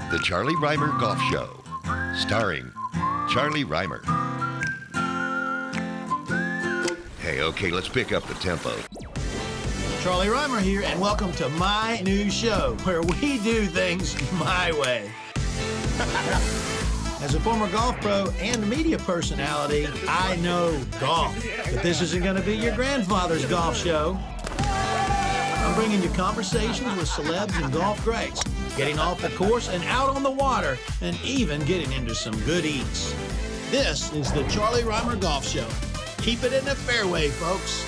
The Charlie Rymer Golf Show, starring Charlie Rymer. Hey, okay, let's pick up the tempo. Charlie Rymer here, and welcome to my new show, where we do things my way. As a former golf pro and media personality, I know golf. But this isn't going to be your grandfather's golf show. I'm bringing you conversations with celebs and golf greats, getting off the course and out on the water, and even getting into some good eats. This is the Charlie Rymer Golf Show. Keep it in the fairway, folks.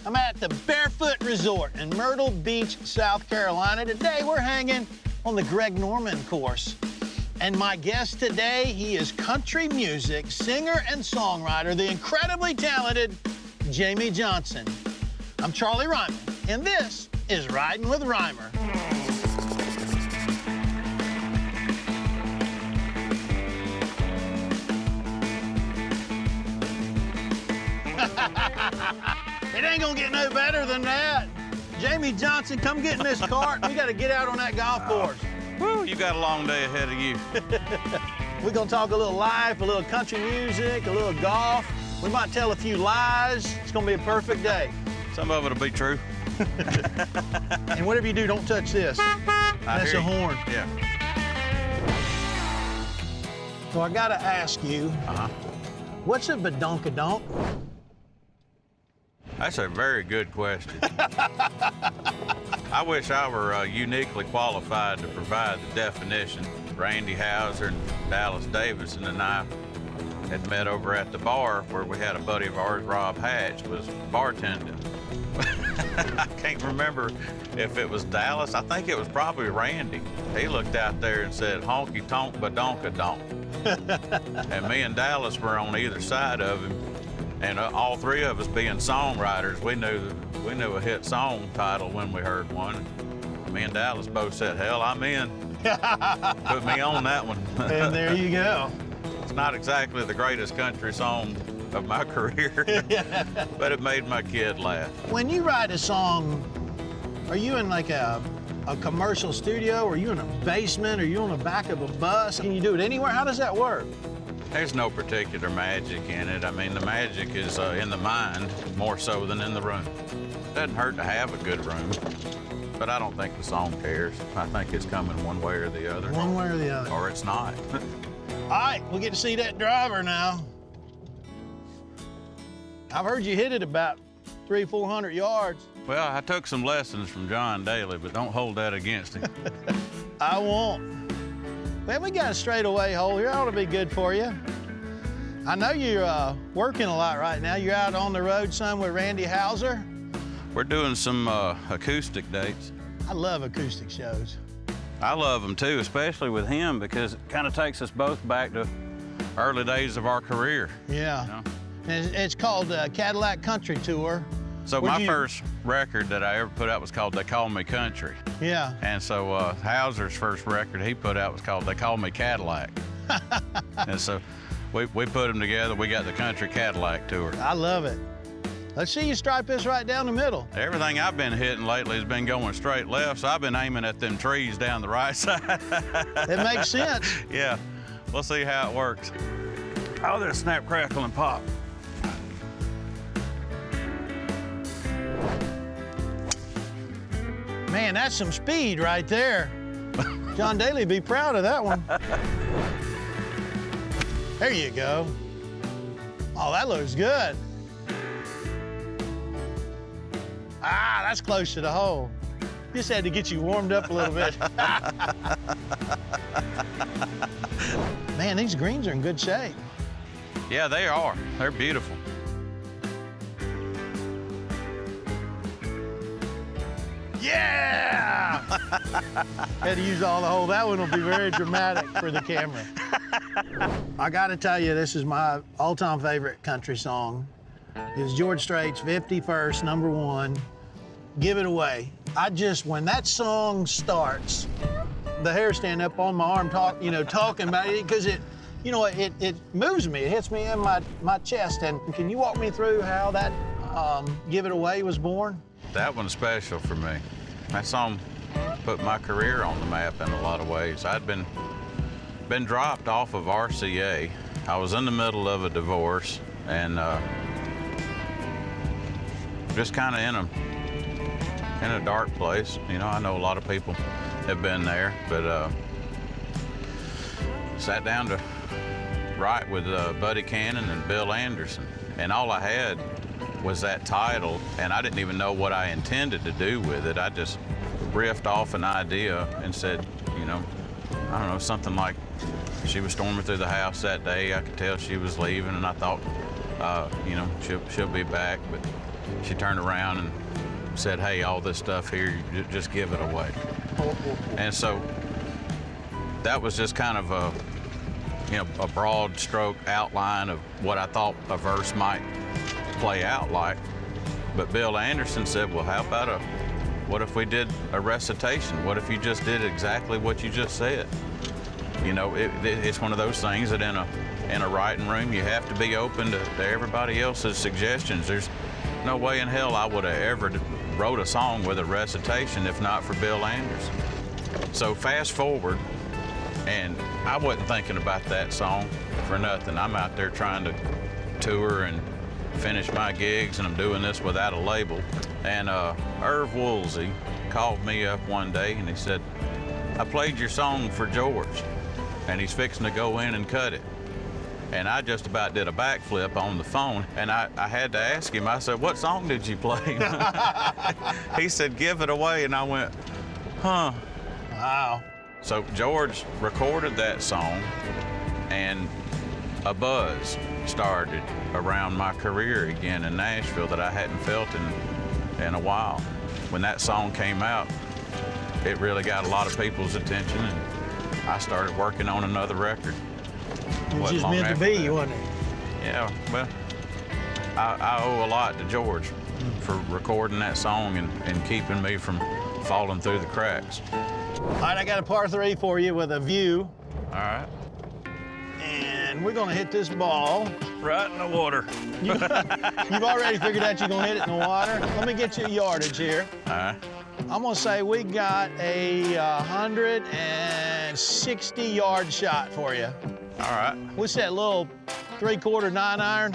I'm at the Barefoot Resort in Myrtle Beach, South Carolina. Today we're hanging on the Greg Norman course. And my guest today, he is country music singer and songwriter, the incredibly talented Jamey Johnson. I'm Charlie Rymer, and this is Ridin' with Rymer. It ain't gonna get no better than that. Jamey Johnson, come get in this cart. We gotta get out on that golf course. Woo, you got a long day ahead of you. We're gonna talk a little life, a little country music, a little golf. We might tell a few lies. It's gonna be a perfect day. Some of it'll be true. And whatever you do, don't touch this. That's a horn. Yeah. So I gotta ask you, what's a badonkadonk? That's a very good question. I wish I were uniquely qualified to provide the definition. Randy Hauser and Dallas Davidson and I had met over at the bar where we had a buddy of ours, Rob Hatch, was bartending. I can't remember if it was Dallas. I think it was probably Randy. He looked out there and said, "Honky Tonk Badonkadonk." And me and Dallas were on either side of him. And all three of us being songwriters, we knew a hit song title when we heard one. Me and Dallas both said, "Hell, I'm in." Put me on that one. And there you go. It's not exactly the greatest country song of my career, but it made my kid laugh. When you write a song, are you in like a commercial studio? Or are you in a basement? Are you on the back of a bus? Can you do it anywhere? How does that work? There's no particular magic in it. I mean, the magic is in the mind more so than in the room. Doesn't hurt to have a good room, but I don't think the song cares. I think it's coming one way or the other. One way or the other. Or it's not. All right, we'll get to see that driver now. I've heard you hit it about 300-400 yards. Well, I took some lessons from John Daly, but don't hold that against him. I won't. Man, we got a straightaway hole here. Ought to be good for you. I know you're working a lot right now. You're out on the road some with Randy Hauser. We're doing some acoustic dates. I love acoustic shows. I love them too, especially with him, because it kind of takes us both back to early days of our career. Yeah. You know? And it's called Cadillac Country Tour. So my first record that I ever put out was called They Call Me Country. Yeah. And so Hauser's first record he put out was called They Call Me Cadillac. And so we put them together. We got the Country Cadillac Tour. I love it. Let's see you stripe this right down the middle. Everything I've been hitting lately has been going straight left, so I've been aiming at them trees down the right side. It makes sense. Yeah. We'll see how it works. Oh, there's snap, crackle, and pop. Man, that's some speed right there. John Daly would be proud of that one. There you go. Oh, that looks good. Ah, that's close to the hole. Just had to get you warmed up a little bit. Man, these greens are in good shape. Yeah, they are. They're beautiful. Yeah! Had to use all the hole. That one will be very dramatic for the camera. I gotta tell you, this is my all-time favorite country song. It's George Strait's 51st, #1, Give It Away. When that song starts, the hair stand up on my arm talking about it, because it moves me. It hits me in my chest. And can you walk me through how that Give It Away was born? That one's special for me. That song put my career on the map in a lot of ways. I'd been dropped off of RCA. I was in the middle of a divorce and just kind of in a dark place. You know, I know a lot of people have been there, but sat down to write with Buddy Cannon and Bill Anderson, and all I had was that title, and I didn't even know what I intended to do with it. I just riffed off an idea and said, you know, I don't know, something like, she was storming through the house that day. I could tell she was leaving, and I thought, you know, she'll be back. But she turned around and said, hey, all this stuff here, just give it away. And so that was just kind of a, you know, a broad stroke outline of what I thought a verse might play out like. But Bill Anderson said, well, how about what if we did a recitation? What if you just did exactly what you just said? You know, it's one of those things that in a writing room, you have to be open to everybody else's suggestions. There's no way in hell I would have ever wrote a song with a recitation if not for Bill Anderson. So fast forward, and I wasn't thinking about that song for nothing. I'm out there trying to tour and finish my gigs, and I'm doing this without a label. And Irv Woolsey called me up one day and he said, I played your song for George, and he's fixing to go in and cut it. And I just about did a backflip on the phone, and I had to ask him, I said, what song did you play? He said, Give It Away, and I went, huh. Wow. So George recorded that song, and a buzz started around my career again in Nashville that I hadn't felt in a while. When that song came out, it really got a lot of people's attention, and I started working on another record. It was just meant to be, wasn't it? Yeah, well, I owe a lot to George for recording that song and keeping me from falling through the cracks. All right, I got a par 3 for you with a view. All right. And we're gonna hit this ball. Right in the water. You've already figured out you're gonna hit it in the water. Let me get you a yardage here. All right. I'm gonna say we got a 160-yard shot for you. All right. What's that little 3/4 9-iron?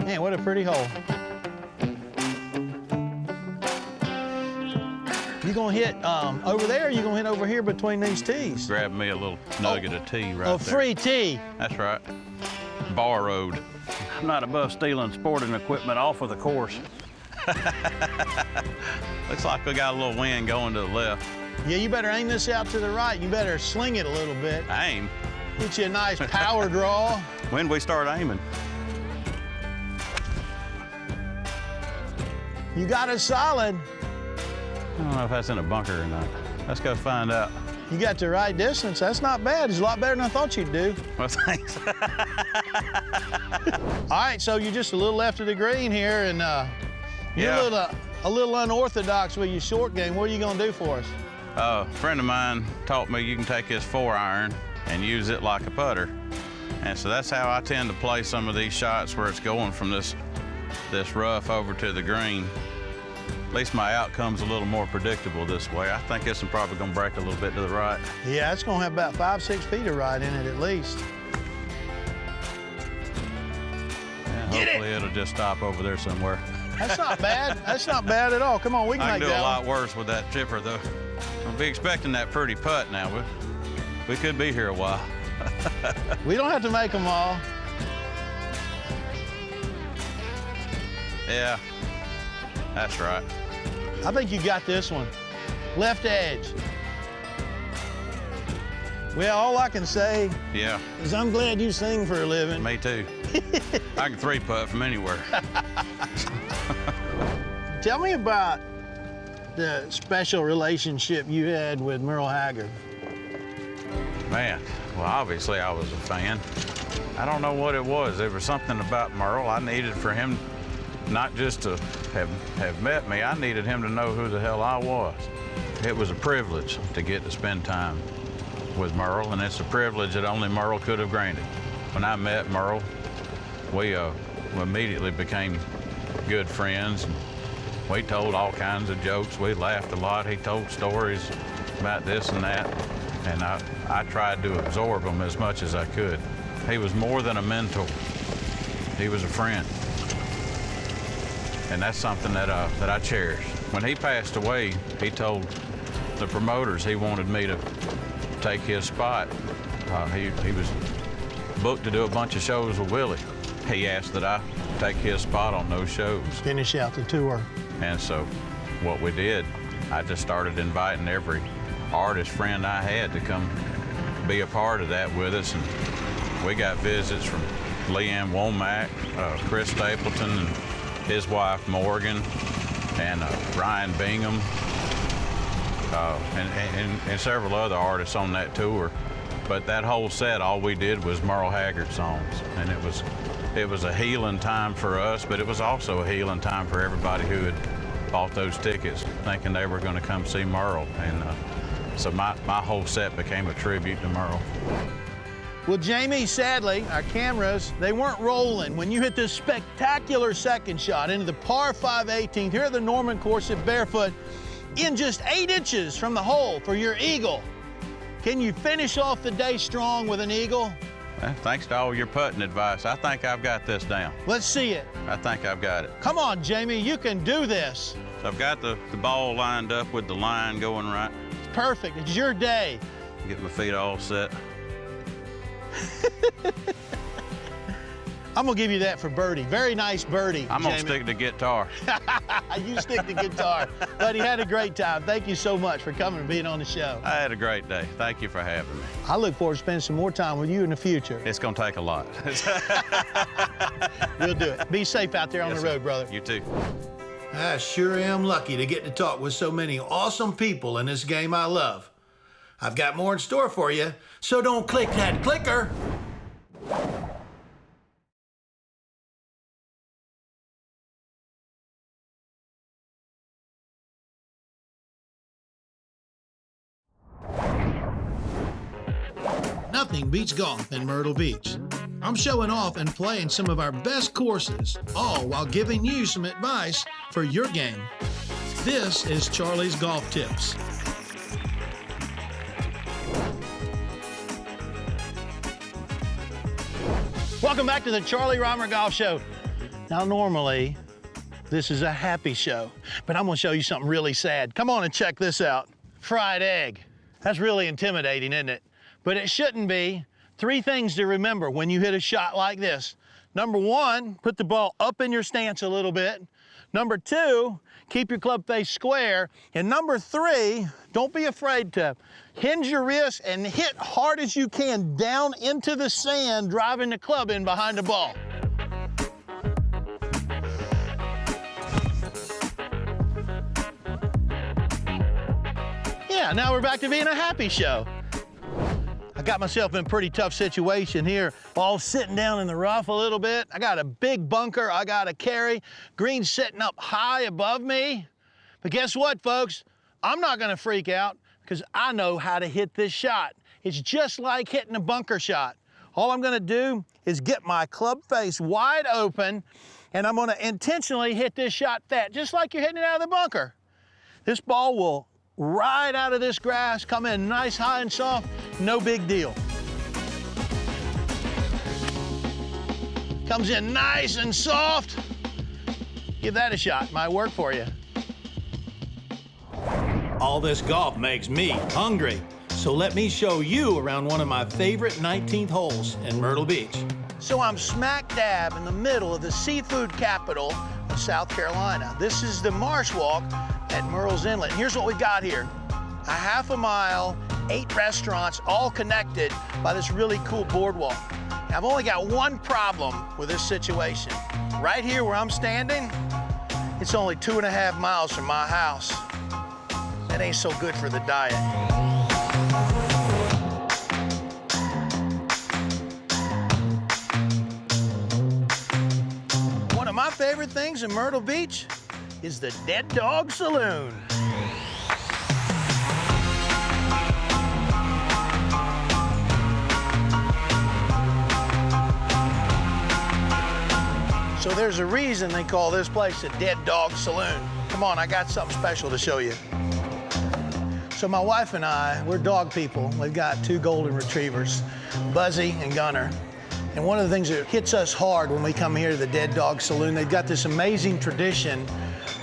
Man, what a pretty hole. You gonna hit over there, or you gonna hit over here between these tees? Grab me a little nugget of tea right there. A free tee. That's right. Borrowed. I'm not above stealing sporting equipment off of the course. Looks like we got a little wind going to the left. Yeah, you better aim this out to the right. You better sling it a little bit. Aim? Get you a nice power draw. When we start aiming? You got it solid. I don't know if that's in a bunker or not. Let's go find out. You got the right distance. That's not bad. It's a lot better than I thought you'd do. Well, thanks. All right, so you're just a little left of the green here, and you're a little unorthodox with your short game. What are you gonna do for us? A friend of mine taught me you can take his 4-iron and use it like a putter. And so that's how I tend to play some of these shots where it's going from this rough over to the green. At least my outcome's a little more predictable this way. I think this is probably gonna break a little bit to the right. Yeah, it's gonna have about 5-6 feet of right in it at least. Yeah, hopefully it'll just stop over there somewhere. That's not bad. That's not bad at all. Come on, we can I make can do that a lot one. worse with that chipper though. I'll be expecting that pretty putt now. We could be here a while. We don't have to make them all. Yeah, that's right. I think you got this one. Left edge. Well, all I can say Yeah, is I'm glad you sing for a living. me too. I can 3-putt from anywhere. Tell me about the special relationship you had with Merle Haggard. Man, well, obviously I was a fan. I don't know what it was. There was something about Merle. I needed for him not just to have met me, I needed him to know who the hell I was. It was a privilege to get to spend time with Merle, and it's a privilege that only Merle could have granted. When I met Merle, we immediately became good friends. We told all kinds of jokes. We laughed a lot. He told stories about this and that, and I tried to absorb them as much as I could. He was more than a mentor. He was a friend. And that's something that I cherish. When he passed away, he told the promoters he wanted me to take his spot. He was booked to do a bunch of shows with Willie. He asked that I take his spot on those shows. Finish out the tour. And so what we did, I just started inviting every artist friend I had to come be a part of that with us. And we got visits from Leanne Womack, Chris Stapleton, and his wife Morgan, and Ryan Bingham, and several other artists on that tour. But that whole set, all we did was Merle Haggard songs, and it was a healing time for us, but it was also a healing time for everybody who had bought those tickets thinking they were going to come see Merle. And so my whole set became a tribute to Merle. Well, Jamey, sadly, our cameras, they weren't rolling when you hit this spectacular second shot into the par 5 18th here at the Norman course at Barefoot in just 8 inches from the hole for your eagle. Can you finish off the day strong with an eagle? Thanks to all your putting advice, I think I've got this down. Let's see it. I think I've got it. Come on, Jamey, you can do this. So I've got the ball lined up with the line going right. It's perfect. It's your day. Get my feet all set. I'm gonna give you that for birdie. Very nice birdie, I'm gonna Jamey. stick to guitar. You stick to guitar. Buddy, had a great time. Thank you so much for coming and being on the show. I had a great day. Thank you for having me. I look forward to spending some more time with you in the future. It's gonna take a lot. We'll do it. Be safe out there on Yes, the road, sir. brother. You too. I sure am lucky to get to talk with so many awesome people in this game I love. I've got more in store for you, so don't click that clicker. Nothing beats golf in Myrtle Beach. I'm showing off and playing some of our best courses, all while giving you some advice for your game. This is Charlie's Golf Tips. Welcome back to the Charlie Rymer Golf Show. Now, normally, this is a happy show, but I'm gonna show you something really sad. Come on and check this out. Fried egg. That's really intimidating, isn't it? But it shouldn't be. 3 things to remember when you hit a shot like this. Number 1, put the ball up in your stance a little bit. Number 2, keep your club face square. And number 3, don't be afraid to hinge your wrist and hit hard as you can down into the sand, driving the club in behind the ball. Yeah, now we're back to being a happy show. I got myself in a pretty tough situation here, all sitting down in the rough a little bit. I got a big bunker I gotta carry. Green's sitting up high above me. But guess what, folks? I'm not gonna freak out because I know how to hit this shot. It's just like hitting a bunker shot. All I'm gonna do is get my club face wide open, and I'm gonna intentionally hit this shot fat, just like you're hitting it out of the bunker. This ball will ride out of this grass, come in nice, high, and soft, no big deal. Comes in nice and soft. Give that a shot, might work for you. All this golf makes me hungry, so let me show you around one of my favorite 19th holes in Myrtle Beach. So I'm smack dab in the middle of the seafood capital of South Carolina. This is the Marsh Walk at Murrells Inlet. Here's what we got here. A half a mile, 8 restaurants, all connected by this really cool boardwalk. I've only got one problem with this situation. Right here where I'm standing, it's only 2.5 miles from my house. That ain't so good for the diet. One of my favorite things in Myrtle Beach is the Dead Dog Saloon. So there's a reason they call this place a Dead Dog Saloon. Come on, I got something special to show you. So my wife and I, we're dog people. We've got 2 golden retrievers, Buzzy and Gunner. And one of the things that hits us hard when we come here to the Dead Dog Saloon, they've got this amazing tradition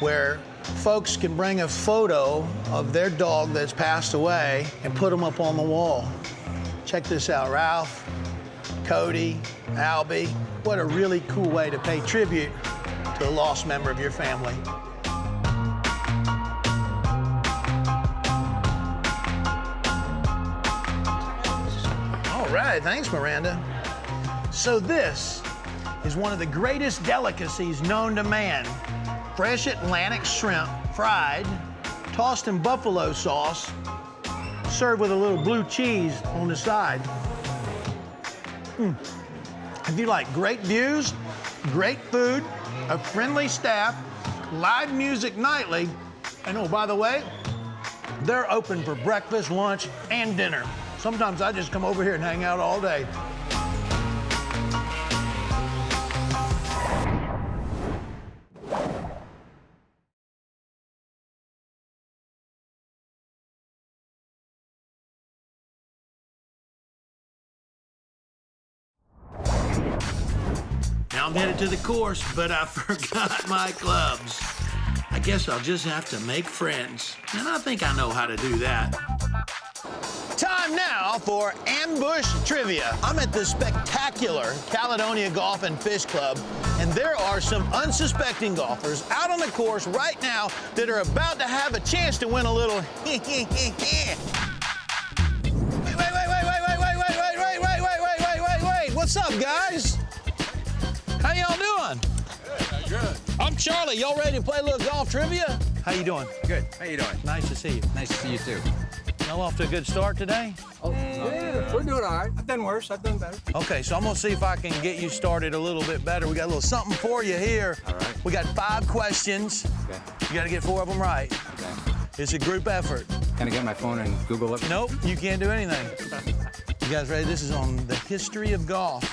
where folks can bring a photo of their dog that's passed away and put them up on the wall. Check this out, Ralph, Cody, Albie. What a really cool way to pay tribute to a lost member of your family. All right, thanks, Miranda. So this is one of the greatest delicacies known to man. Fresh Atlantic shrimp, fried, tossed in buffalo sauce, served with a little blue cheese on the side. If you like great views, great food, a friendly staff, live music nightly, and oh, by the way, they're open for breakfast, lunch, and dinner. Sometimes I just come over here and hang out all day. Now I'm headed to the course, but I forgot my clubs. I guess I'll just have to make friends, and I think I know how to do that. Time now for Ambush Trivia. I'm at the spectacular Caledonia Golf and Fish Club, and there are some unsuspecting golfers out on the course right now that are about to have a chance to win a little Wait, what's up, guys? How y'all doing? Good. I'm Charlie. Y'all ready to play a little golf trivia? How you doing? Good. How you doing? Nice to see you. Nice to see you too. Y'all off to a good start today? Oh, yeah, we're doing all right. I've done worse. I've done better. Okay, so I'm gonna see if I can get you started a little bit better. We got a little something for you here. All right. We got 5 questions. Okay. You gotta get 4 of them right. Okay. It's a group effort. Can I get my phone and Google it? Nope, you can't do anything. You guys ready? This is on the history of golf.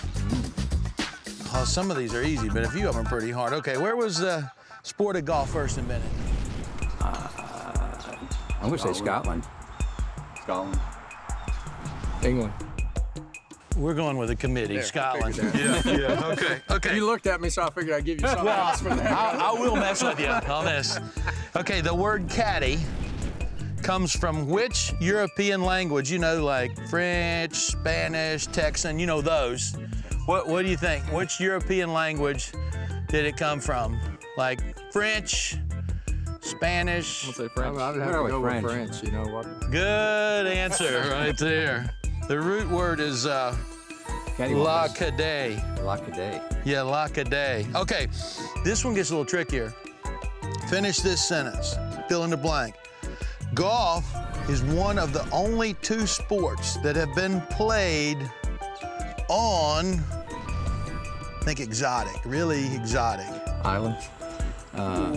Oh, some of these are easy, but a few of them are pretty hard. Okay, where was the sport of golf first invented? I'm gonna say Scotland. Scotland. England. We're going with a committee, There, I Scotland. figured Yeah, okay. You looked at me, so I figured I'd give you something else for that. I will mess with you on this. Okay, the word caddy comes from which European language? You know, like French, Spanish, Texan, you know those. What do you think? Which European language did it come from? Like French, Spanish? I'll say French. I'd have to go with French, you know what? Good answer right there. The root word is la cadet. Lockaday. Yeah, la cadet. Okay, this one gets a little trickier. Finish this sentence. Fill in the blank. Golf is one of the only 2 sports that have been played on, think exotic, really exotic. Island.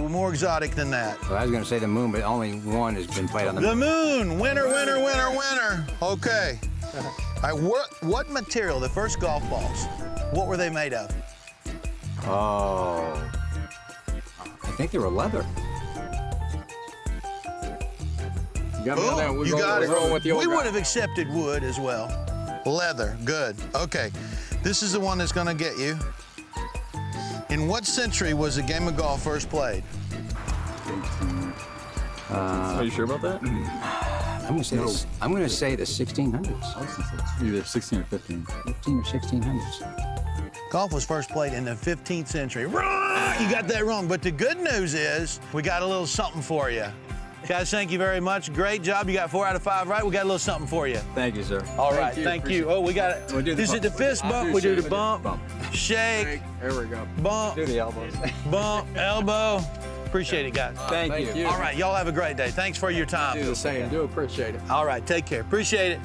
More exotic than that. Well, I was gonna say the moon, but only one has been played on the moon. The moon, winner, winner, winner, winner. Okay. All right, what material, the first golf balls, what were they made of? Oh. I think they were leather. You got me on that. You got it. We're going with the old We guy. would have accepted wood as well. Leather, good. Okay, this is the one that's gonna get you. In what century was the game of golf first played? Are you sure about that? I'm gonna say this. I'm gonna say the 1600s. Either 16 or 15. 15 or 1600s. Golf was first played in the 15th century. Wrong! You got that wrong, but the good news is we got a little something for you. Guys, thank you very much. Great job. You got 4 out of 5 right. We got a little something for you. Thank you, sir. All right, thank you. Oh, we got it. We'll do the Is it bump. the fist I'll bump? do We do shake. the bump, Bump. shake, There we go. bump, Do the elbows. bump, elbow. Appreciate it, guys. Thank you. All right, y'all have a great day. Thanks for your Do time. the same. Do appreciate it. All right, take care. Appreciate it.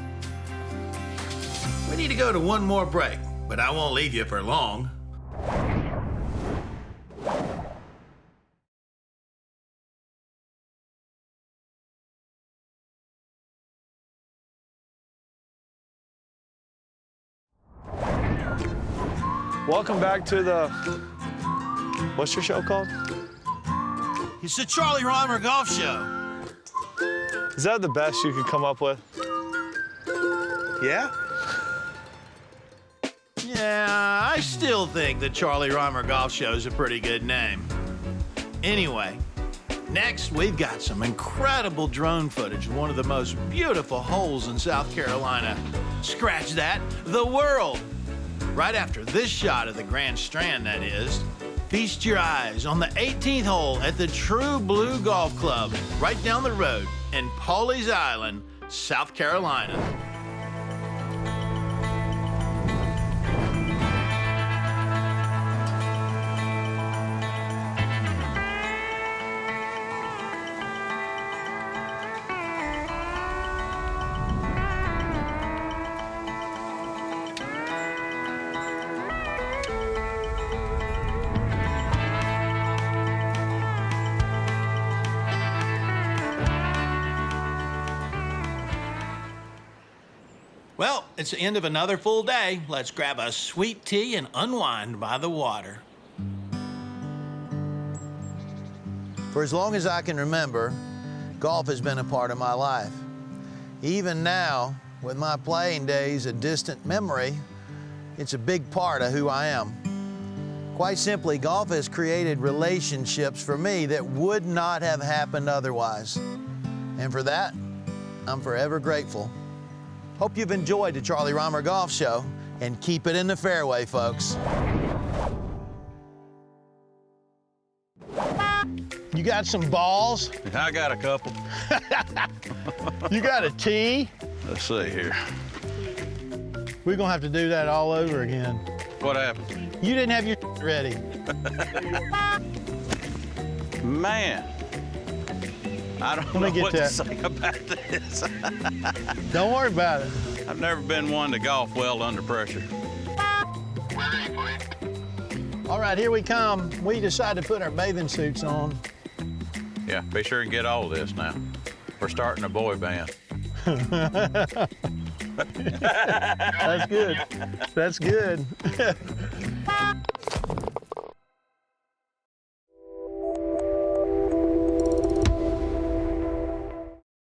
We need to go to one more break, but I won't leave you for long. Welcome back to the What's your show called? It's the Charlie Rymer Golf Show. Is that the best you could come up with? Yeah? Yeah, I still think the Charlie Rymer Golf Show is a pretty good name. Anyway, next we've got some incredible drone footage of one of the most beautiful holes in South Carolina. Scratch that, the world. Right after this shot of the Grand Strand, that is. Feast your eyes on the 18th hole at the True Blue Golf Club, right down the road in Pawleys Island, South Carolina. Well, it's the end of another full day. Let's grab a sweet tea and unwind by the water. For as long as I can remember, golf has been a part of my life. Even now, with my playing days a distant memory, it's a big part of who I am. Quite simply, golf has created relationships for me that would not have happened otherwise. And for that, I'm forever grateful. Hope you've enjoyed the Charlie Rymer Golf Show, and keep it in the fairway, folks. You got some balls? I got a couple. You got a tee? Let's see here. We're gonna have to do that all over again. What happened? You didn't have your ready. Man, I don't know what to say about this. Don't worry about it. I've never been one to golf well under pressure. All right, here we come. We decided to put our bathing suits on. Yeah, be sure and get all of this now. We're starting a boy band. That's good. That's good.